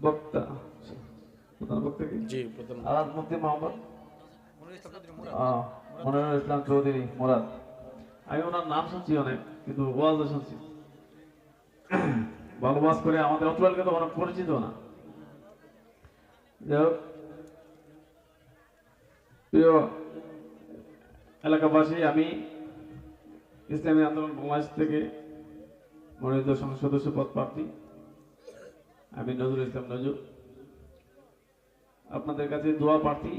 বক্তা প্রধান বক্তা কি? জি প্রধান আলাদ মুফতি মোহাম্মদ মনিরুল ইসলাম চৌধুরী মুরাদ। আমি ওনার নাম শুনছি অনেক, কিন্তু ওয়াজও শুনছি। ভালো ওয়াজ করে, আমাদের অত্র এলাকা তো অনেক পরিচিত না। যাই হোক, প্রিয় এলাকাবাসী, আমি ইসলামী আন্দোলন বাংলাদেশ থেকে মনোনীত সংসদ সদস্য পদ প্রার্থী আমি নজরুল ইসলাম নজরুল। আপনাদের কাছে দোয়া প্রার্থী,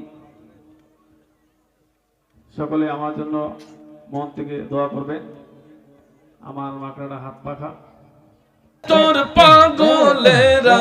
সকলে আমার জন্য মন থেকে দোয়া করবেন। আমার মাকড়াটা হাত পাখা, তোর পাগলেরা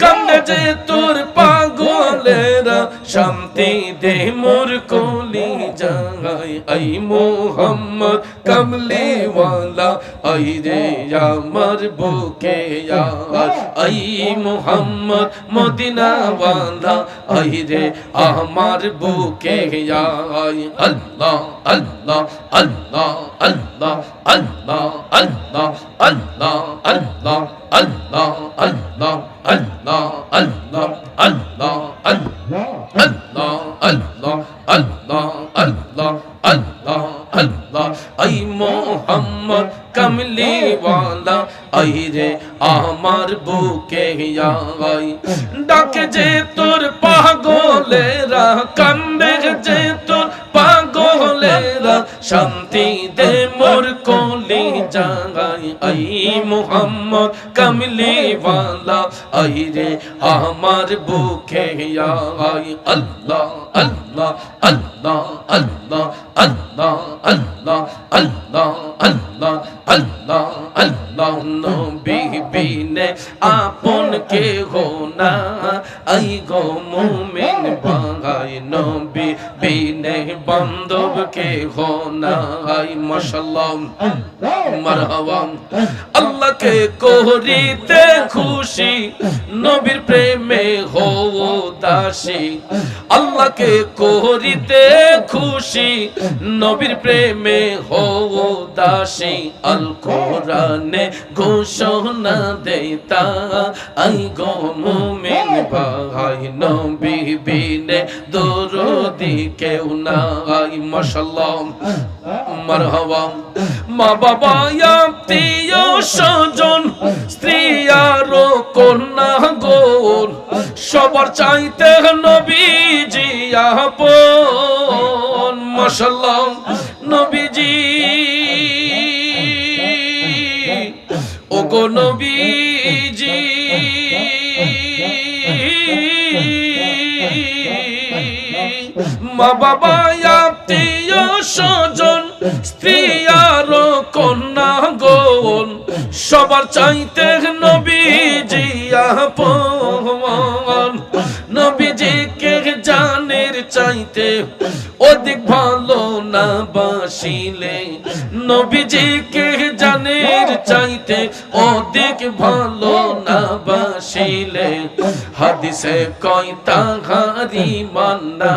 কান্দে যে, তোর পাগলেরা শান্তি দে মোর কলি জাগাই। আই মোহাম্মদ কামলিওয়ালা আই রে আমার বুকে আয়। আই মোহাম্মদ মদিনাওয়ালা আই রে আমার বুকে আয়। আল্লাহ আল্লাহ আল্লাহ আল্লাহ আল্লাহ আল্লাহ আল্লাহ আল্লাহ আল্লাহ আল্লাহ আল্লাহ আল্লাহ আল্লাহ আল্লাহ আল্লাহ আল্লাহ আল্লাহ আল্লাহ আল্লাহ। আই মোহাম্মদ কামলিওয়ালা আই রে আমার বুকে আয়। ডাকে যে তোর পাগলেরা, কান্দে যে তোর পাগলেরা শান্তি দে মোর কলি জাগাই। আই মোহাম্মদ কামলিওয়ালা আই রে আমার বুকে আয়। আল্লাহ আল্লাহ আল্লাহ আল্লাহ আল্লাহ আল্লাহ আল্লাহ আল্লাহ আল্লাহ আল্লাহ। নবী বিনে আপন কে হো না আই গো মুমিন ভাই। নবী বিনে বান্ধব কে হো না আই। মাশাআল্লাহ মারহাবা। আল্লাহকে করিতে খুশি, নবীর প্রেমে হও দাসী। আল্লাহকে করিতে খুশি, নবীর প্রেমে হও দাসী। আল কোরআনে ঘোষণা দেতা আই গো মুমিন ভাই। নবী বিনে দরদি কেউ নাই। মাশাআল্লাহ মারহাবা। মা বাবা আত্মীয় স্বজন স্ত্রী আর কন্যা গণ সবার চাইতে নবীজি আপন। মাশাআল্লাহ নবীজি ওগো নবীজি মা বাবা আত্মীয় স্বজন স্ত্রী আর কন্যা গণ সবার চাইতে নবীজি আপন। নবীজিকে জানের চাইতে অধিক ভালো না বাসিলে, নবীজিকে জানের চাইতে অধিক ভালো না বাসিলে হাদিসে কয় তাহারি মান্না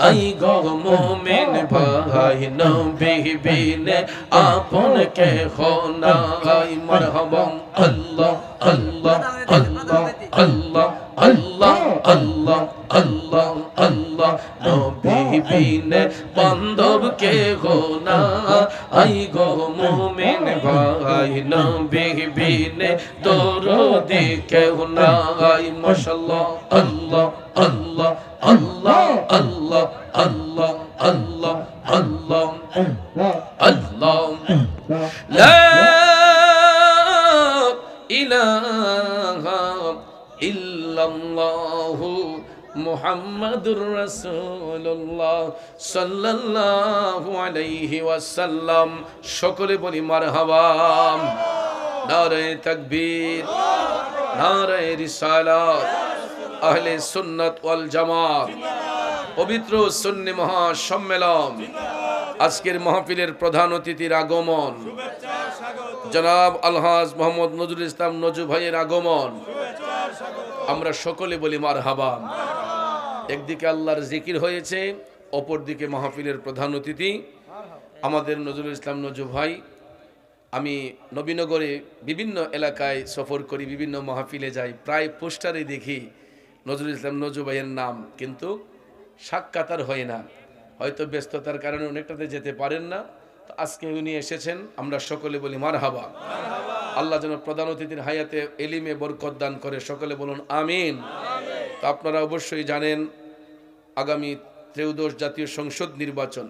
আই গো মুমিন ভাই। নবী বিনে আপন কে হো না আই। মারহাবা। আল্লাহ আল্লাহ আল্লাহ আল্লাহ আল্লাহ আল্লাহ আল্লাহ আল্লাহ। নবী বিনে বান্ধব কে হো না আই গো মুমিন ভাই। নবী বিনে দরদি কেউ না আই। মাশাআল্লাহ আল্লাহ আল্লাহ আল্লাহ আল্লাহ আল্লাহ আল্লাহ আল্লাহ আল্লাহ। লা ইলাহা ইল্লাল্লাহু মুহাম্মাদুর রাসূলুল্লাহ সাল্লাল্লাহু আলাইহি ওয়াসাল্লাম। সকলে বলি মারহাবা। নারে তাকবীর, নারে রিসালাত। আহলে সুন্নাত ওয়াল জামাত পবিত্র সুন্নি মহাসম্মেলন। আজকের মাহফিলের প্রধান অতিথির আগমন, জনাব আলহাজ মোহাম্মদ নজরুল ইসলাম নজু ভাইয়ের আগমন। আমরা সকলে বলি মারহাবা। একদিকে আল্লাহর জিকির হয়েছে, অপরদিকে মাহফিলের প্রধান অতিথি আমাদের নজরুল ইসলাম নজু ভাই আমি নবীনগরে বিভিন্ন এলাকায় সফর করি, বিভিন্ন মাহফিলে যাই, প্রায় পোস্টারে দেখি নজরুল ইসলাম নজু ভাইয়ের নাম, কিন্তু সাক্ষাৎ আর হয় না। হয়তো ব্যস্ততার কারণে অনেকটাতে যেতে পারেন না। তো আজকে উনি এসেছেন, আমরা সকলে বলি মারহাবা। আল্লাহ যেন প্রধান অতিথির হায়াতে এলিমে বরকত দান করে, সকলে বলুন আমিন। তো আপনারা অবশ্যই জানেন আগামী 13 জাতীয় সংসদ নির্বাচন,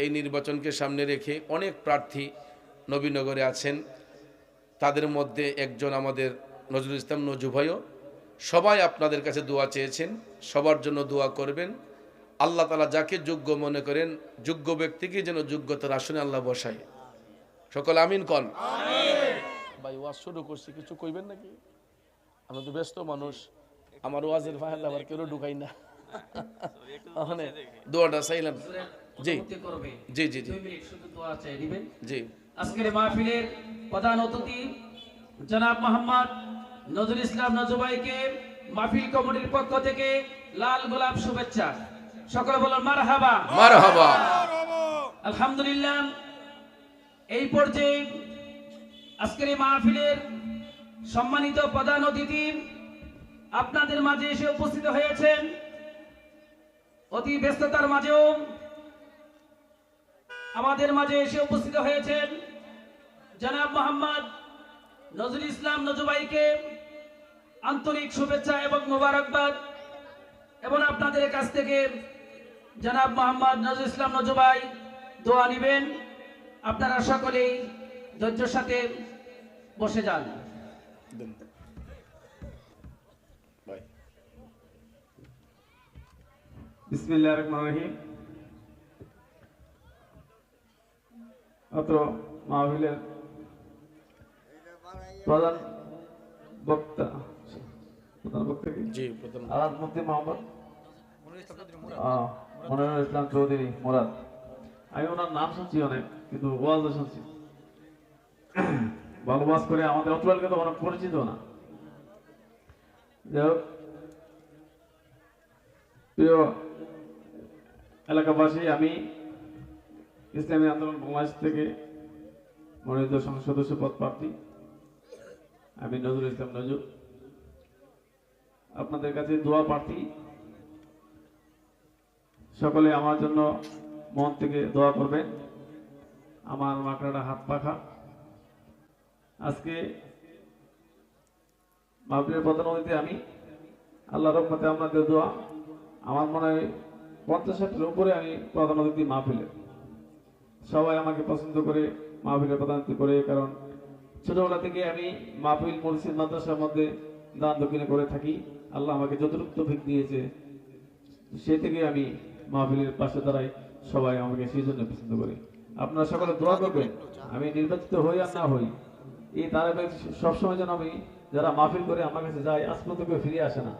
এই নির্বাচনকে সামনে রেখে অনেক প্রার্থী নবীনগরে আছেন। তাদের মধ্যে একজন আমাদের নজরুল ইসলাম নজু ভাইও। সবাই আপনাদের কাছে দোয়া চেয়েছেন, সবার জন্য দোয়া করবেন। আল্লাহ তাআলা যাকে যোগ্য মনে করেন, যোগ্য ব্যক্তিকে যেন যোগ্যতার আসনে আল্লাহ বসায়। সকল আমিন কন। ভাই ওয়াজ শুরু করছি, কিছু কইবেন নাকি? আমরা তো ব্যস্ত মানুষ, আমার ওয়াজের ফাইল আবার কেউ ঢুকাই না। ওখানে দোয়াটা চাইলাম। জি জি জি জি জি। আজকের মাহফিলের প্রধান অতিথি জনাব মোহাম্মদ নজরুল ইসলাম নজু ভাইকে মাহফিল কমিটির পক্ষ থেকে লাল গোলাপ শুভেচ্ছা। সকলে বলুন মারহাবা। মারহাবা। আলহামদুলিল্লাহ, এই পর্যায়ে আজকের এই মাহফিলের সম্মানিত প্রধান অতিথি আপনাদের মাঝে এসে উপস্থিত হয়েছেন। অতি ব্যস্ততার মাঝেও আমাদের মাঝে এসে উপস্থিত হয়েছেন জনাব মোহাম্মদ নজরুল ইসলাম নজু ভাইকে আন্তরিক শুভেচ্ছা এবং মোবারকবাদ। এবং আপনাদের কাছ থেকে জনাব মোহাম্মদ নজরুল ইসলাম নজু ভাই দোয়া নেবেন। আপনারা সকলেই ধৈর্যের সাথে বসে যান। বিসমিল্লাহির রহমানির রহিম। অত্র মাহফিলের প্রধান বক্তা কি? জি, প্রথম আলাদ মুফতি মোহাম্মদ মনিরুল ইসলাম চৌধুরী মুরাদ। আমি ওনার নাম শুনছি অনেক, কিন্তু ওয়াজও শুনছি। ভালো ওয়াজ করে, আমাদের অত্র এলাকা তো অনেক পরিচিত না। যাই হোক, প্রিয় এলাকাবাসী, আমি ইসলামী আন্দোলন বাংলাদেশ থেকে মনোনীত সংসদ সদস্য পদ প্রার্থী, আমি নজরুল ইসলাম নজু। আপনাদের কাছে দোয়া প্রার্থী, সকলে আমার জন্য মন থেকে দোয়া করবেন। আমার মাকড়াটা হাত পাখা। আজকে মাহফিলের প্রধান অতিথি আমি। আল্লাহর রহমতে আপনাদের দোয়া, আমার মনে হয় 50-60-এর উপরে আমি প্রধান অতিথি মাহফিলের। সবাই আমাকে পছন্দ করে মাহফিলের প্রধান অতিথি করে, কারণ ছোটবেলা থেকে আমি মাহফিল মসজিদ মাদ্রাসার মধ্যে দান দক্ষিণে করে থাকি। আল্লাহ আমাকে যতটুকু তৌফিক দিয়েছে, সে থেকে আমি মাহফিলের পাশে দাঁড়াই। সবাই আমাকে সেই জন্য পছন্দ করে। আপনারা সকলে দোয়া করবেন, আমি নির্বাচিত হই আর না হই, এই ধারাবাহিক সবসময় যেন আমি যারা মাহফিল করে আমার কাছে যায়, আজ পর্যন্ত কেউ ফিরে আসে না।